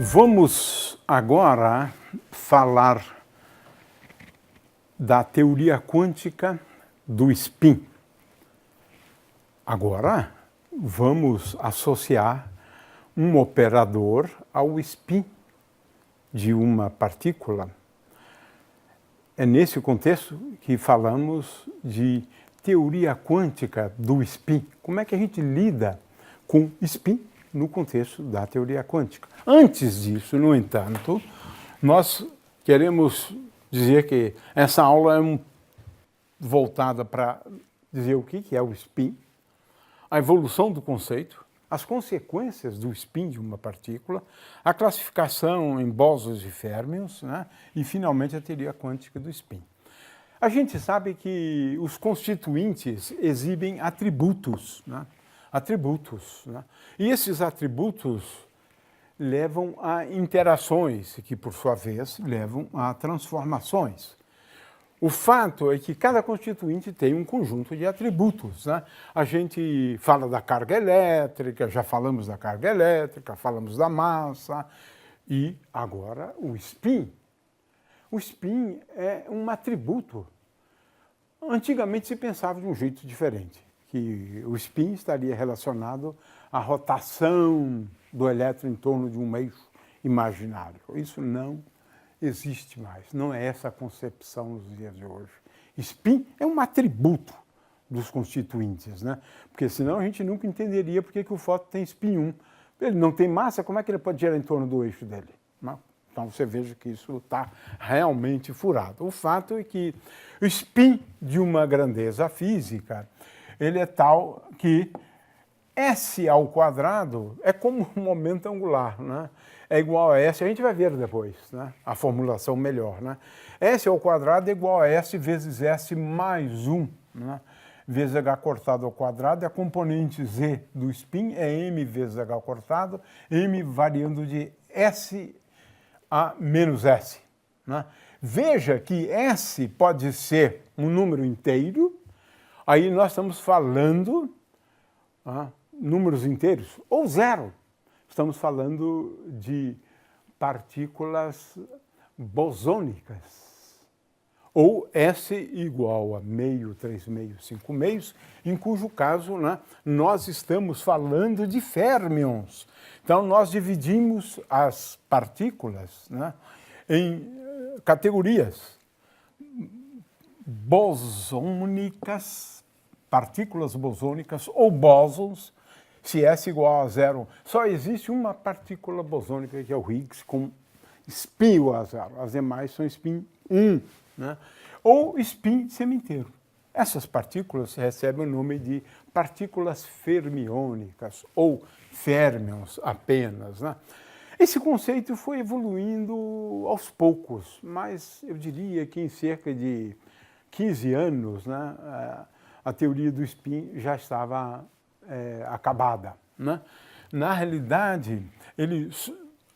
Vamos agora falar da teoria quântica do spin. Agora vamos associar um operador ao spin de uma partícula. É nesse contexto que falamos de teoria quântica do spin. Como é que a gente lida com spin no contexto da teoria quântica? Antes disso, no entanto, nós queremos dizer que essa aula é voltada para dizer o que é o spin, a evolução do conceito, as consequências do spin de uma partícula, a classificação em bósons e férmions, né? E, finalmente, a teoria quântica do spin. A gente sabe que os constituintes exibem atributos, né? Né? E esses atributos levam a interações, que, por sua vez, levam a transformações. O fato é que cada constituinte tem um conjunto de atributos, né? A gente fala da carga elétrica, já falamos da carga elétrica, falamos da massa, e agora o spin. O spin é um atributo. Antigamente se pensava de um jeito diferente, que o spin estaria relacionado à rotação do elétron em torno de um eixo imaginário. Isso não existe mais, não é essa a concepção nos dias de hoje. Spin é um atributo dos constituintes, né? Porque senão a gente nunca entenderia por que o fóton tem spin 1. Ele não tem massa, como é que ele pode girar em torno do eixo dele? Então você veja que isso está realmente furado. O fato é que o spin de uma grandeza física, ele é tal que S ao quadrado é como um momento angular, né? É igual a S, a gente vai ver depois, né? A formulação melhor, né? S ao quadrado é igual a S vezes S mais 1, né? Vezes H cortado ao quadrado, e a componente Z do spin é M vezes H cortado, M variando de S a menos S, né? Veja que S pode ser um número inteiro, aí nós estamos falando números inteiros, ou zero. Estamos falando de partículas bosônicas, ou S igual a meio, 3 meios, 5 meios, em cujo caso, né, nós estamos falando de férmions. Então, nós dividimos as partículas, né, em categorias bosônicas, partículas bosônicas ou bósons. Se S igual a zero, só existe uma partícula bosônica, que é o Higgs, com spin igual a zero. As demais são spin 1, né? Ou spin semi-inteiro. Essas partículas recebem o nome de partículas fermiônicas, ou férmions apenas, né? Esse conceito foi evoluindo aos poucos, mas eu diria que em cerca de 15 anos, né, a teoria do spin já estava acabada, né? Na realidade,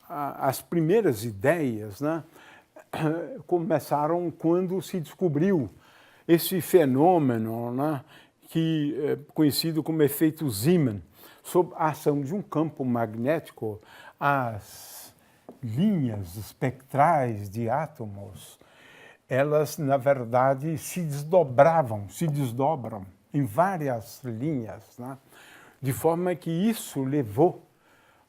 as primeiras ideias, né, começaram quando se descobriu esse fenômeno, né, que é conhecido como efeito Zeeman, sob a ação de um campo magnético. As linhas espectrais de átomos, elas, na verdade, se desdobram em várias linhas, né? De forma que isso levou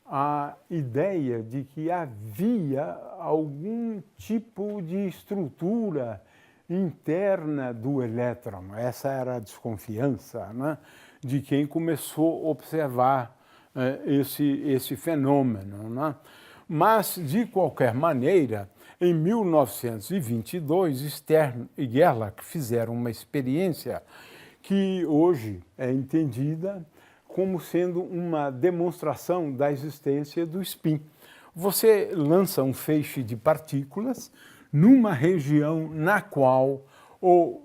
à ideia de que havia algum tipo de estrutura interna do elétron. Essa era a desconfiança, né, de quem começou a observar esse fenômeno, né? Mas, de qualquer maneira, em 1922, Stern e Gerlach fizeram uma experiência que hoje é entendida como sendo uma demonstração da existência do spin. Você lança um feixe de partículas numa região na qual o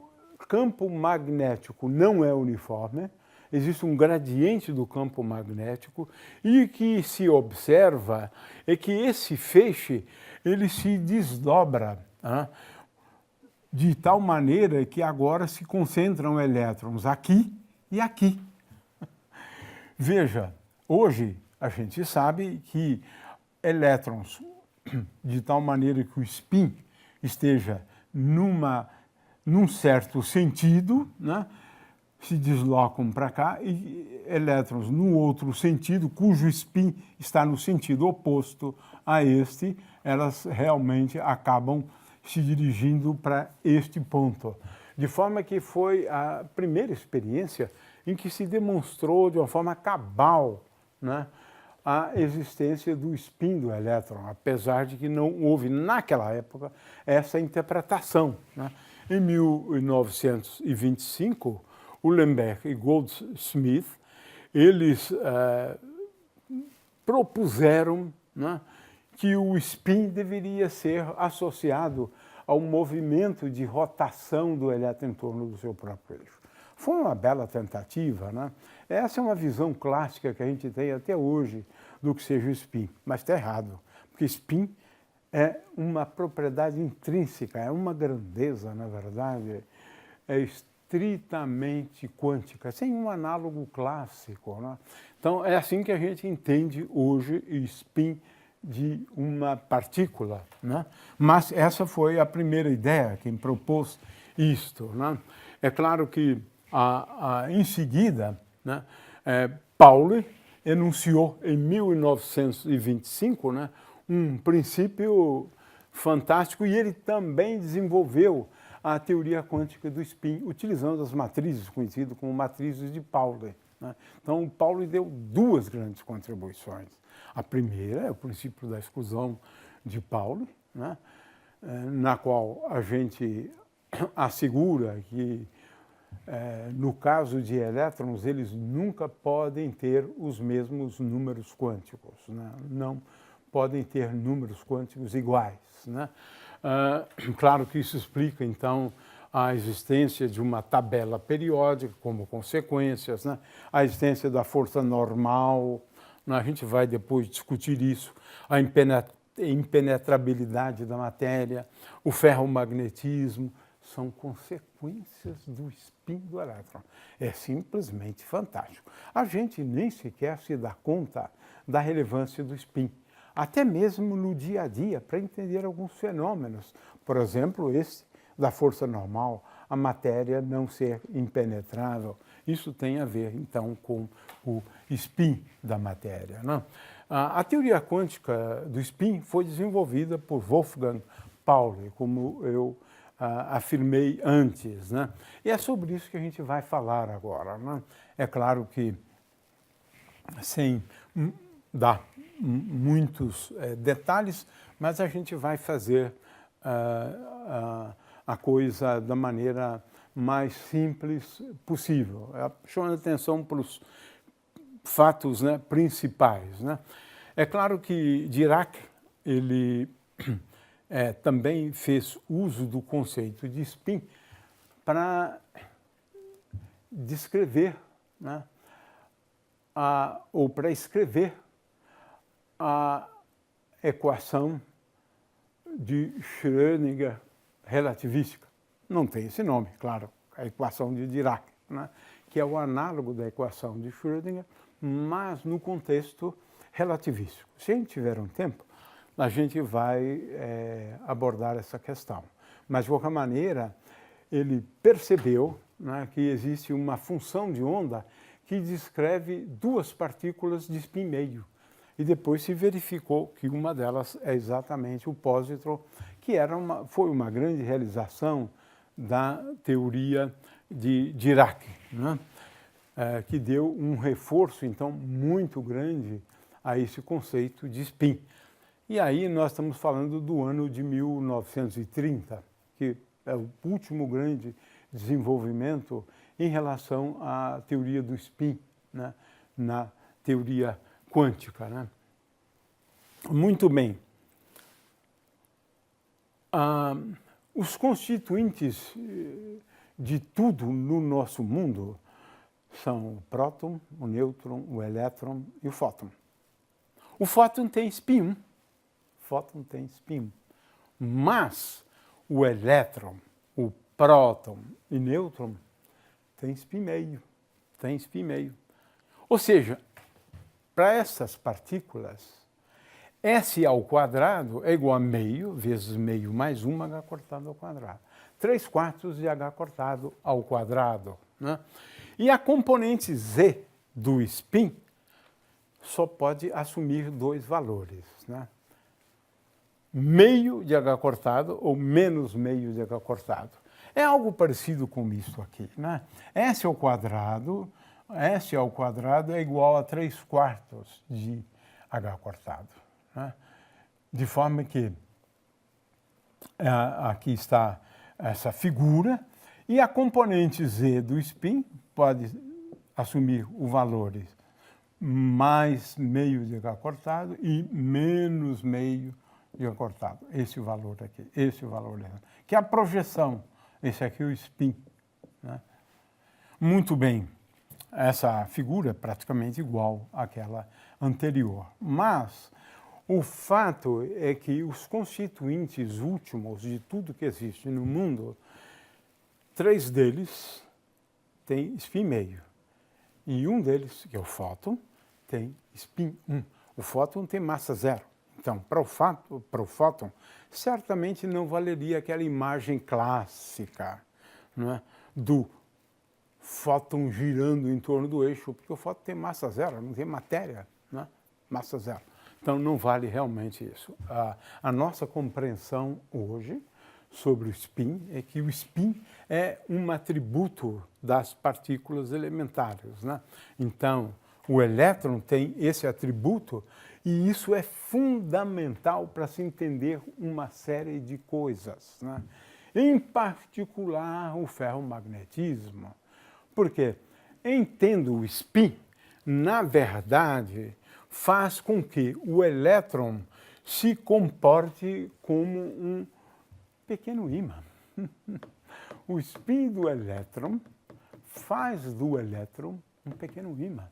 campo magnético não é uniforme, existe um gradiente do campo magnético, e o que se observa é que esse feixe ele se desdobra, né, de tal maneira que agora se concentram elétrons aqui e aqui. Veja, hoje a gente sabe que elétrons de tal maneira que o spin esteja num certo sentido, né, se deslocam para cá, e elétrons no outro sentido, cujo spin está no sentido oposto a este, elas realmente acabam se dirigindo para este ponto. De forma que foi a primeira experiência em que se demonstrou de uma forma cabal, né, a existência do spin do elétron, apesar de que não houve naquela época essa interpretação, né. Em 1925, Uhlenbeck e Goldsmith, eles propuseram, né, que o spin deveria ser associado ao movimento de rotação do elétron em torno do seu próprio eixo. Foi uma bela tentativa, né? Essa é uma visão clássica que a gente tem até hoje do que seja o spin, mas está errado, porque spin é uma propriedade intrínseca, é uma grandeza, na verdade, é estritamente quântica, sem um análogo clássico, né? Então, é assim que a gente entende hoje o spin de uma partícula, né? Mas essa foi a primeira ideia, quem propôs isto, né? É claro que, em seguida, né, Pauli enunciou em 1925, né, um princípio fantástico, e ele também desenvolveu a teoria quântica do spin, utilizando as matrizes conhecidas como matrizes de Pauli, né? Então, Pauli deu duas grandes contribuições. A primeira é o princípio da exclusão de Pauli, né, na qual a gente assegura que, no caso de elétrons, eles nunca podem ter os mesmos números quânticos, né? Não podem ter números quânticos iguais, né? Claro que isso explica, então, a existência de uma tabela periódica como consequências, né? A existência da força normal, né? A gente vai depois discutir isso, a impenetrabilidade da matéria, o ferromagnetismo, são consequências do spin do elétron. É simplesmente fantástico. A gente nem sequer se dá conta da relevância do spin, até mesmo no dia a dia, para entender alguns fenômenos. Por exemplo, esse da força normal, a matéria não ser impenetrável. Isso tem a ver, então, com o spin da matéria, né? A teoria quântica do spin foi desenvolvida por Wolfgang Pauli, como eu afirmei antes, né? E é sobre isso que a gente vai falar agora, né? É claro que, sem dar muitos detalhes, mas a gente vai fazer a coisa da maneira mais simples possível, chamando atenção para os fatos, né, principais, né? É claro que Dirac, ele também fez uso do conceito de spin para descrever, né, ou para escrever a equação de Schrödinger relativística. Não tem esse nome, claro, a equação de Dirac, né, que é o análogo da equação de Schrödinger, mas no contexto relativístico. Se a gente tiver um tempo, a gente vai abordar essa questão. Mas, de qualquer maneira, ele percebeu, né, que existe uma função de onda que descreve duas partículas de spin meio. E depois se verificou que uma delas é exatamente o pósitron, que foi uma grande realização da teoria de Dirac, né, que deu um reforço, então, muito grande a esse conceito de spin. E aí nós estamos falando do ano de 1930, que é o último grande desenvolvimento em relação à teoria do spin, né, na teoria quântica, né? Muito bem. Os constituintes de tudo no nosso mundo são o próton, o nêutron, o elétron e o fóton. O fóton tem spin 1. Fóton tem spin 1. Mas o elétron, o próton e nêutron tem spin meio. Tem spin meio. Ou seja, para essas partículas S ao quadrado é igual a meio vezes meio mais 1 h cortado ao quadrado. 3/4 de h cortado ao quadrado. Né? E a componente z do spin só pode assumir dois valores. Né? Meio de h cortado ou menos meio de h cortado. É algo parecido com isso aqui. Né? S ao quadrado é igual a 3/4 de h cortado. Né? De forma que aqui está essa figura, e a componente z do spin pode assumir o valor mais meio de h cortado e menos meio de h cortado. Esse valor aqui, esse valor aqui, que é a projeção. Esse aqui é o spin. Né? Muito bem, essa figura é praticamente igual àquela anterior, mas o fato é que os constituintes últimos de tudo que existe no mundo, 3 deles têm spin meio. E um deles, que é o fóton, tem spin 1. O fóton tem massa zero. Então, para o fóton, certamente não valeria aquela imagem clássica, não é? Do fóton girando em torno do eixo, porque o fóton tem massa zero, não tem matéria, né? Massa zero. Então, não vale realmente isso. A nossa compreensão hoje sobre o spin é que o spin é um atributo das partículas elementares. Né? Então, o elétron tem esse atributo e isso é fundamental para se entender uma série de coisas. Né? Em particular, o ferromagnetismo. Porque, entendo o spin, na verdade, faz com que o elétron se comporte como um pequeno ímã. O spin do elétron faz do elétron um pequeno ímã.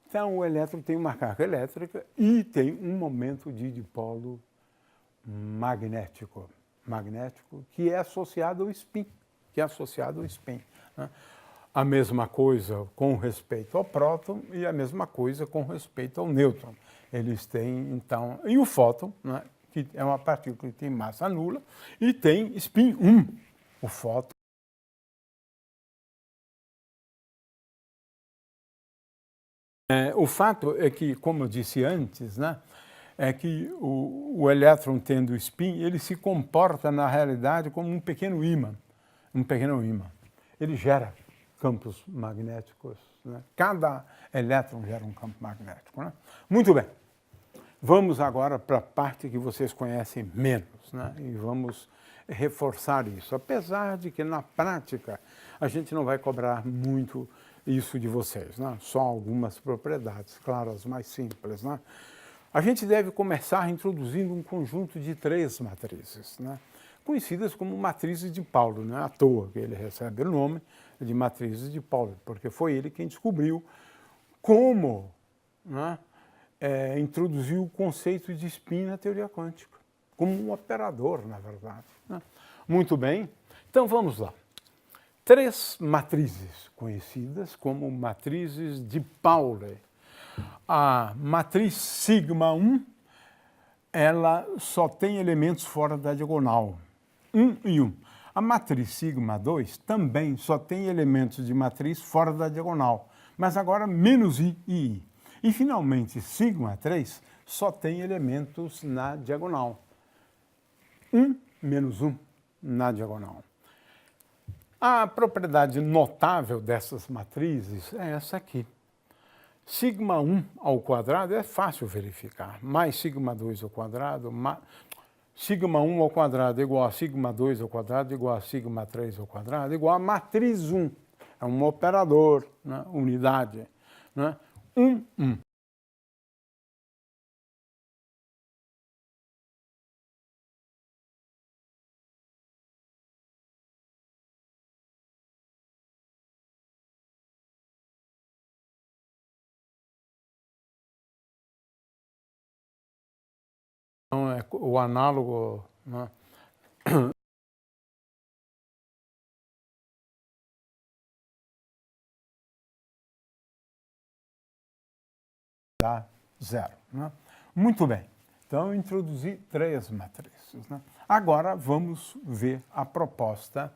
Então, o elétron tem uma carga elétrica e tem um momento de dipolo magnético, que é associado ao spin, né? A mesma coisa com respeito ao próton e a mesma coisa com respeito ao nêutron. Eles têm, então, e o fóton, né, que é uma partícula que tem massa nula, e tem spin 1, o fóton. O fato é que, como eu disse antes, né, é que o elétron tendo spin, ele se comporta, na realidade, como um pequeno ímã. Ele gera campos magnéticos. Né? Cada elétron gera um campo magnético. Né? Muito bem. Vamos agora para a parte que vocês conhecem menos, né? E vamos reforçar isso. Apesar de que, na prática, a gente não vai cobrar muito isso de vocês, né? Só algumas propriedades, claro, as mais simples. Né? A gente deve começar introduzindo um conjunto de 3 matrizes, né? Conhecidas como matrizes de Pauli, não é à toa que ele recebe o nome de matrizes de Pauli, porque foi ele quem descobriu como, né, introduziu o conceito de spin na teoria quântica, como um operador, na verdade. Né? Muito bem, então vamos lá. 3 matrizes conhecidas como matrizes de Pauli. A matriz sigma 1, ela só tem elementos fora da diagonal, 1 e 1. A matriz sigma 2 também só tem elementos de matriz fora da diagonal, mas agora menos i e i. E, finalmente, sigma 3 só tem elementos na diagonal, 1 menos 1 na diagonal. A propriedade notável dessas matrizes é essa aqui. Sigma 1 ao quadrado é fácil verificar, mais sigma 2 ao quadrado, sigma 1 ao quadrado igual a sigma 2 ao quadrado igual a sigma 3 ao quadrado igual a matriz 1. É um operador, né? Unidade. Né? 1, 1. Então, é o análogo, né? Dá 0. Né? Muito bem. Então, eu introduzi 3 matrizes, né? Agora, vamos ver a proposta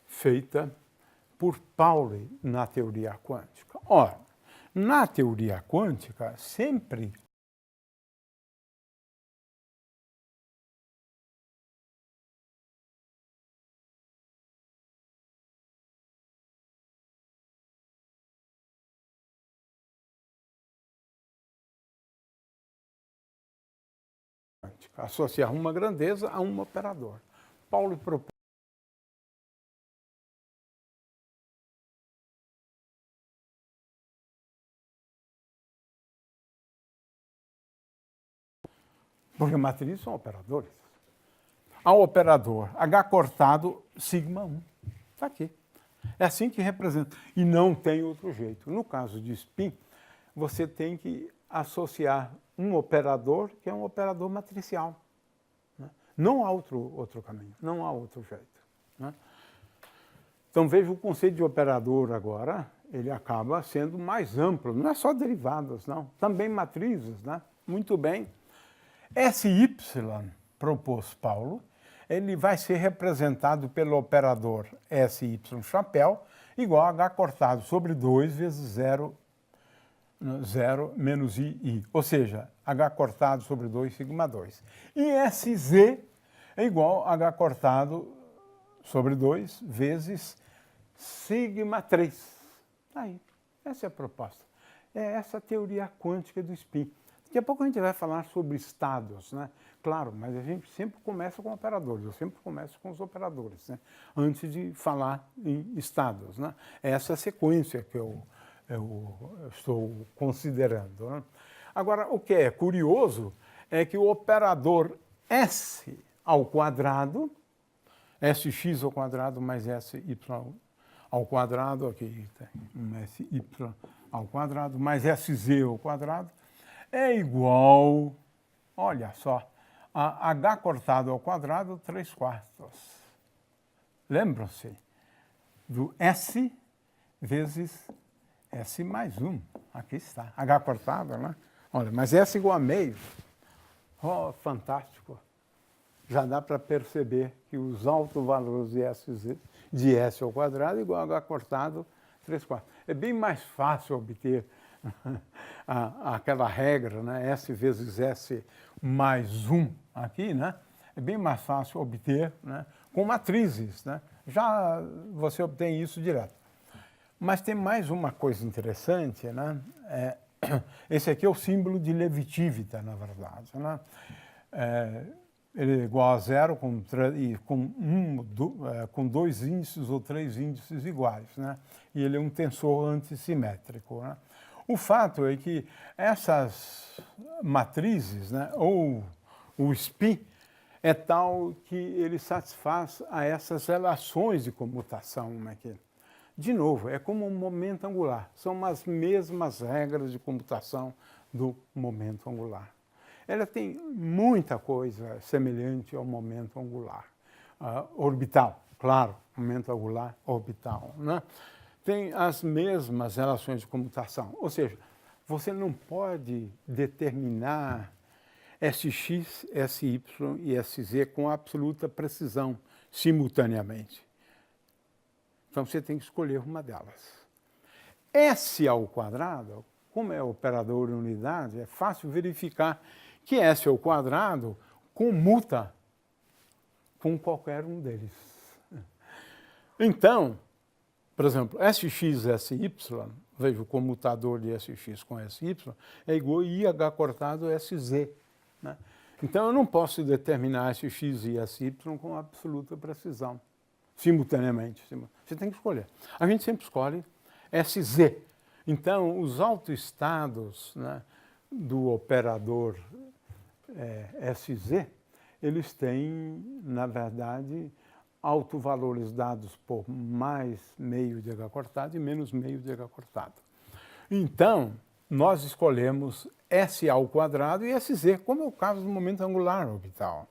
feita por Pauli na teoria quântica. Ora, na teoria quântica, sempre associar uma grandeza a um operador. Pauli propõe porque matrizes são operadores. Ao operador H cortado, sigma 1. Está aqui. É assim que representa. E não tem outro jeito. No caso de spin, você tem que associar um operador que é um operador matricial. Né? Não há outro caminho, não há outro jeito. Né? Então veja o conceito de operador agora, ele acaba sendo mais amplo. Não é só derivadas, não. Também matrizes. Né? Muito bem. SY, propôs Paulo, ele vai ser representado pelo operador SY chapéu igual a H cortado sobre 2 vezes 0 menos I. Ou seja, H cortado sobre 2, sigma 2. E SZ é igual a H cortado sobre 2 vezes sigma 3. Aí, essa é a proposta. É essa a teoria quântica do spin. Daqui a pouco a gente vai falar sobre estados, né? Claro, mas a gente sempre começa com operadores, eu sempre começo com os operadores, né? Antes de falar em estados, né? É essa sequência que eu estou considerando. Né? Agora, o que é curioso é que o operador S ao quadrado, Sx ao quadrado mais Sy ao quadrado, aqui tem um Sy ao quadrado, mais Sz ao quadrado, é igual, olha só, a H cortado ao quadrado 3/4. Lembram-se do S vezes S mais 1. Aqui está, H cortado, né? Olha, mas S igual a meio. Oh, fantástico. Já dá para perceber que os autovalores de S ao quadrado igual a H cortado 3/4. É bem mais fácil obter aquela regra, né? S vezes S mais 1 aqui, né? É bem mais fácil obter, né? Com matrizes, né? Já você obtém isso direto. Mas tem mais uma coisa interessante, né? Esse aqui é o símbolo de Levi-Civita, na verdade, né? Ele é igual a 0 com 2 índices ou 3 índices iguais, né? E ele é um tensor antissimétrico, né? O fato é que essas matrizes, né, ou o spin, é tal que ele satisfaz a essas relações de comutação aqui. De novo, é como um momento angular. São as mesmas regras de computação do momento angular. Ela tem muita coisa semelhante ao momento angular. Orbital, claro, momento angular orbital, né? Tem as mesmas relações de comutação. Ou seja, você não pode determinar Sx, Sy e Sz com absoluta precisão, simultaneamente. Então, você tem que escolher uma delas. S ao quadrado, como é operador em unidade, é fácil verificar que S ao quadrado comuta com qualquer um deles. Então, por exemplo, Sx, Sy, veja o comutador de Sx com Sy, é igual a IH cortado Sz. Né? Então, eu não posso determinar Sx e Sy com absoluta precisão, simultaneamente. Você tem que escolher. A gente sempre escolhe Sz. Então, os autoestados, né, do operador Sz, eles têm, na verdade, autovalores dados por mais meio de H cortado e menos meio de H cortado. Então, nós escolhemos S ao quadrado e Sz, como é o caso do momento angular orbital.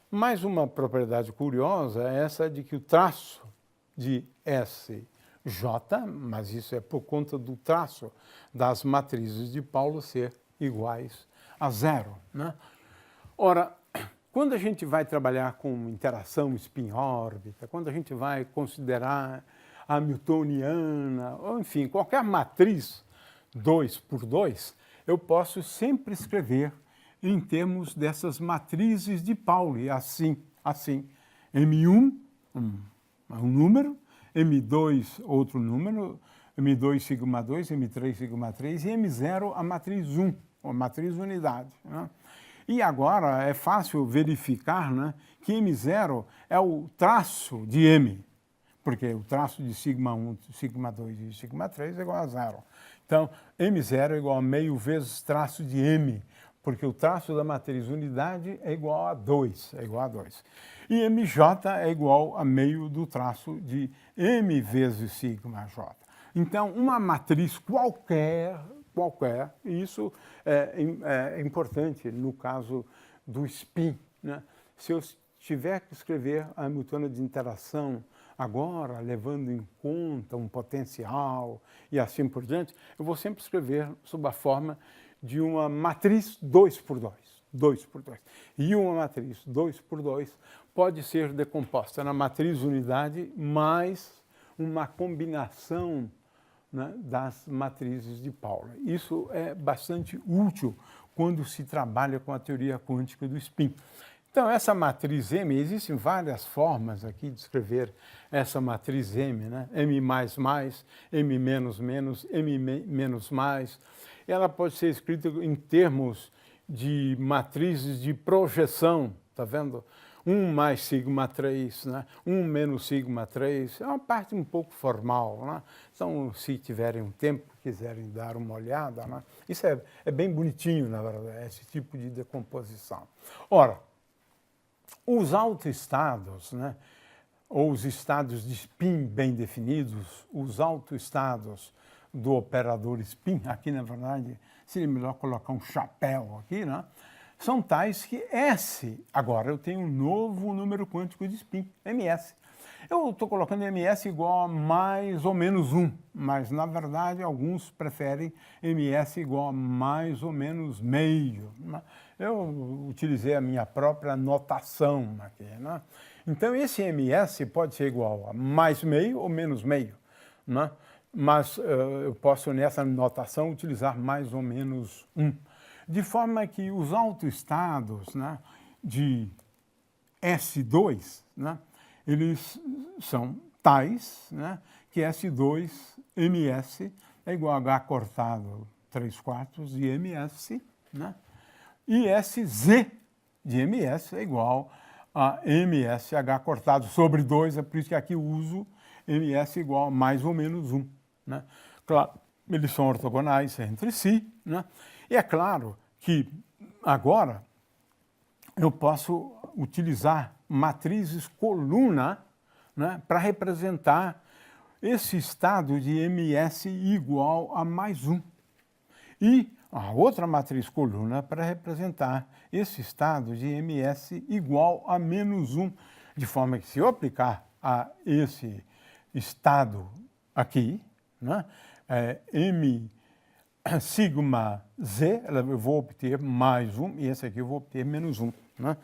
Mais uma propriedade curiosa é essa de que o traço de SJ, mas isso é por conta do traço das matrizes de Paulo ser iguais a 0, né? Ora, quando a gente vai trabalhar com interação spin-órbita, quando a gente vai considerar a hamiltoniana, ou enfim, qualquer matriz 2 por 2, eu posso sempre escrever em termos dessas matrizes de Pauli, assim. M1, um número, M2, outro número, M2, sigma 2, M3, sigma 3, e M0, a matriz 1, a matriz unidade. Né? E agora é fácil verificar, né, que M0 é o traço de M, porque o traço de sigma 1, sigma 2 e sigma 3 é igual a 0. Então, M0 é igual a meio vezes traço de M, porque o traço da matriz unidade é igual a 2, E MJ é igual a meio do traço de M vezes sigma J. Então, uma matriz qualquer, e isso é importante no caso do spin, né? Se eu tiver que escrever a hamiltoniana de interação agora, levando em conta um potencial e assim por diante, eu vou sempre escrever sob a forma de uma matriz 2 por 2. E uma matriz 2 por 2 pode ser decomposta na matriz unidade mais uma combinação, né, das matrizes de Pauli. Isso é bastante útil quando se trabalha com a teoria quântica do spin. Então, essa matriz M, existem várias formas aqui de escrever essa matriz M, né? M++, M-, M-, ela pode ser escrita em termos de matrizes de projeção, tá vendo? 1 mais sigma 3, né? 1 menos sigma 3, é uma parte um pouco formal, né? Então, se tiverem um tempo, quiserem dar uma olhada, né? Isso é bem bonitinho, na verdade, esse tipo de decomposição. Ora, os autoestados, né, ou os estados de spin bem definidos, os autoestados do operador spin, aqui na verdade seria melhor colocar um chapéu aqui, né, são tais que S, agora eu tenho um novo número quântico de spin, ms. Eu estou colocando ms igual a mais ou menos 1, mas na verdade alguns preferem ms igual a mais ou menos meio, né? Eu utilizei a minha própria notação aqui, né? Então esse ms pode ser igual a mais meio ou menos meio, né? Mas eu posso nessa notação utilizar mais ou menos 1. De forma que os autoestados, né, de S2, né, eles são tais, né, que S2ms é igual a H cortado 3/4 de ms, né, e Sz de ms é igual a msh cortado sobre 2, é por isso que aqui eu uso ms igual a mais ou menos 1. Né? Claro, eles são ortogonais entre si, né? E é claro que agora eu posso utilizar matrizes coluna, né, para representar esse estado de ms igual a mais 1. E a outra matriz coluna para representar esse estado de ms igual a menos 1. De forma que se eu aplicar a esse estado aqui, né, m sigma z, eu vou obter mais 1, e esse aqui eu vou obter menos 1. Né?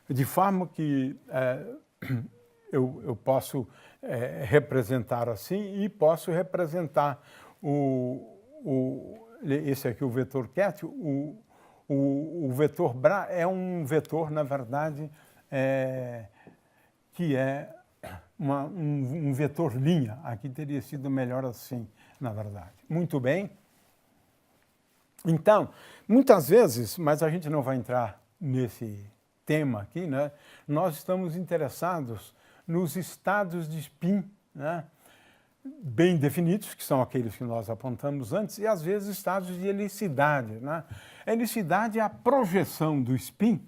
De forma que eu posso representar assim, e posso representar esse aqui, o vetor ket, o vetor Bra é um vetor, na verdade, que é um vetor linha. Aqui teria sido melhor assim, na verdade. Muito bem. Então, muitas vezes, mas a gente não vai entrar nesse tema aqui, né? Nós estamos interessados nos estados de spin, né, bem definidos, que são aqueles que nós apontamos antes, e às vezes estados de helicidade. Né? A helicidade é a projeção do spin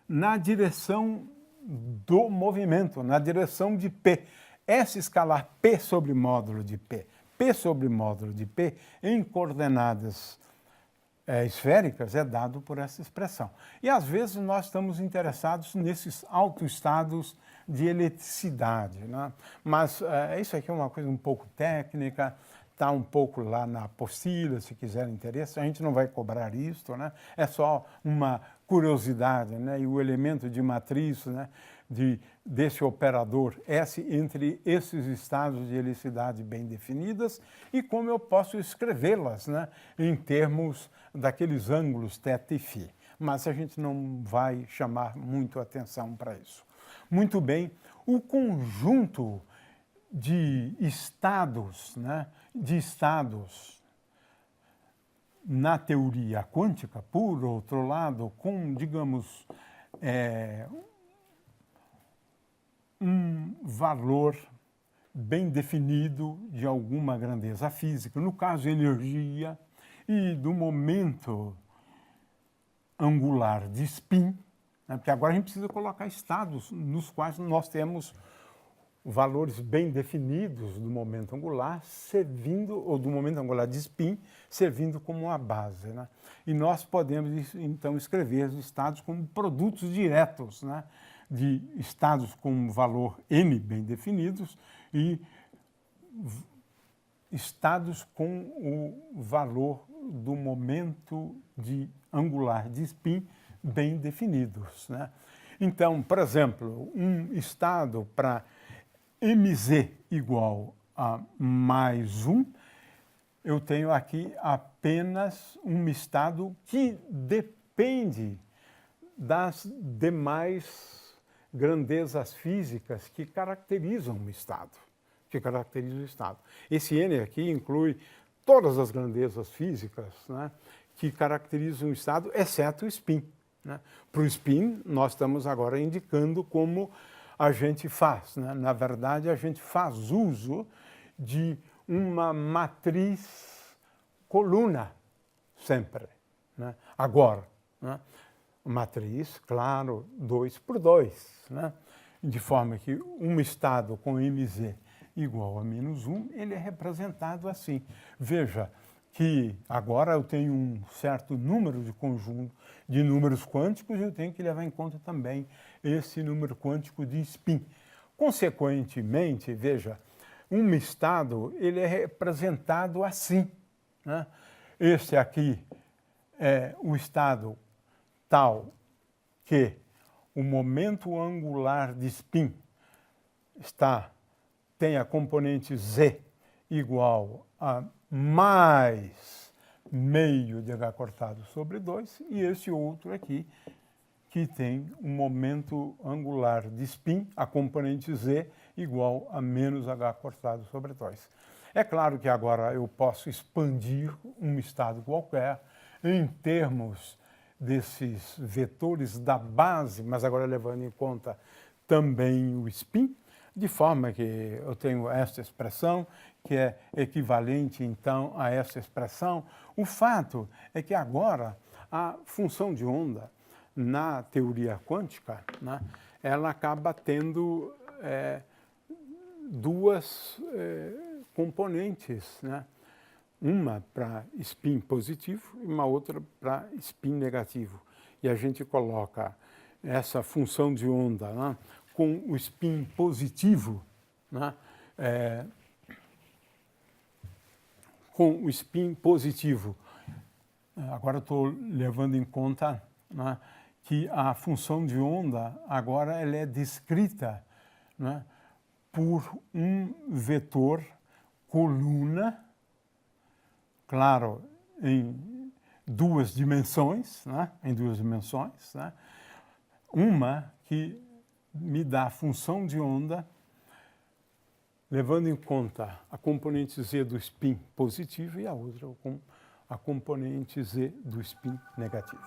na direção do movimento, na direção de P. S escalar P sobre módulo de P, P sobre módulo de P, em coordenadas esféricas, é dado por essa expressão. E às vezes nós estamos interessados nesses autoestados de eletricidade, né? Mas isso aqui é uma coisa um pouco técnica, está um pouco lá na apostila, se quiserem interesse, a gente não vai cobrar isto, né? É só uma curiosidade, né? E o elemento de matriz, né? Desse operador S entre esses estados de helicidade bem definidas e como eu posso escrevê-las, né? Em termos daqueles ângulos θ e φ. Mas a gente não vai chamar muito atenção para isso. Muito bem, o conjunto de estados, né, na teoria quântica, por outro lado, com, digamos, um valor bem definido de alguma grandeza física, no caso, energia, e do momento angular de spin, né, porque agora a gente precisa colocar estados nos quais nós temos valores bem definidos do momento angular servindo, ou do momento angular de spin, servindo como uma base, né? E nós podemos, então, escrever os estados como produtos diretos, né? De estados com valor n bem definidos e estados com o valor do momento angular de spin bem definidos, né? Então, por exemplo, um estado para mz igual a mais 1, eu tenho aqui apenas um estado que depende das demais grandezas físicas que caracterizam o estado. Esse n aqui inclui todas as grandezas físicas, né, que caracterizam o estado, exceto o spin, né? Para o spin, nós estamos agora indicando como a gente faz, né? Na verdade, a gente faz uso de uma matriz coluna, sempre, né? Agora, né? Matriz, claro, 2 por 2, né? De forma que um estado com mz igual a menos 1, ele é representado assim. Veja que agora eu tenho um certo número de conjunto de números quânticos e eu tenho que levar em conta também esse número quântico de spin. Consequentemente, veja, um estado ele é representado assim, né? Esse aqui é o estado tal que o momento angular de spin tem a componente z igual a mais meio de h cortado sobre 2, e esse outro aqui, que tem um momento angular de spin, a componente z igual a menos h cortado sobre 2. É claro que agora eu posso expandir um estado qualquer em termos desses vetores da base, mas agora levando em conta também o spin, de forma que eu tenho esta expressão, que é equivalente, então, a essa expressão. O fato é que agora a função de onda, na teoria quântica, né, ela acaba tendo duas componentes, né? Uma para spin positivo e uma outra para spin negativo. E a gente coloca essa função de onda, né, com o spin positivo, né, com o spin positivo. Agora estou levando em conta, né, que a função de onda agora ela é descrita, né, por um vetor coluna, claro, em duas dimensões, né, né, uma que me dá a função de onda, levando em conta a componente z do spin positivo e a outra com a componente z do spin negativo.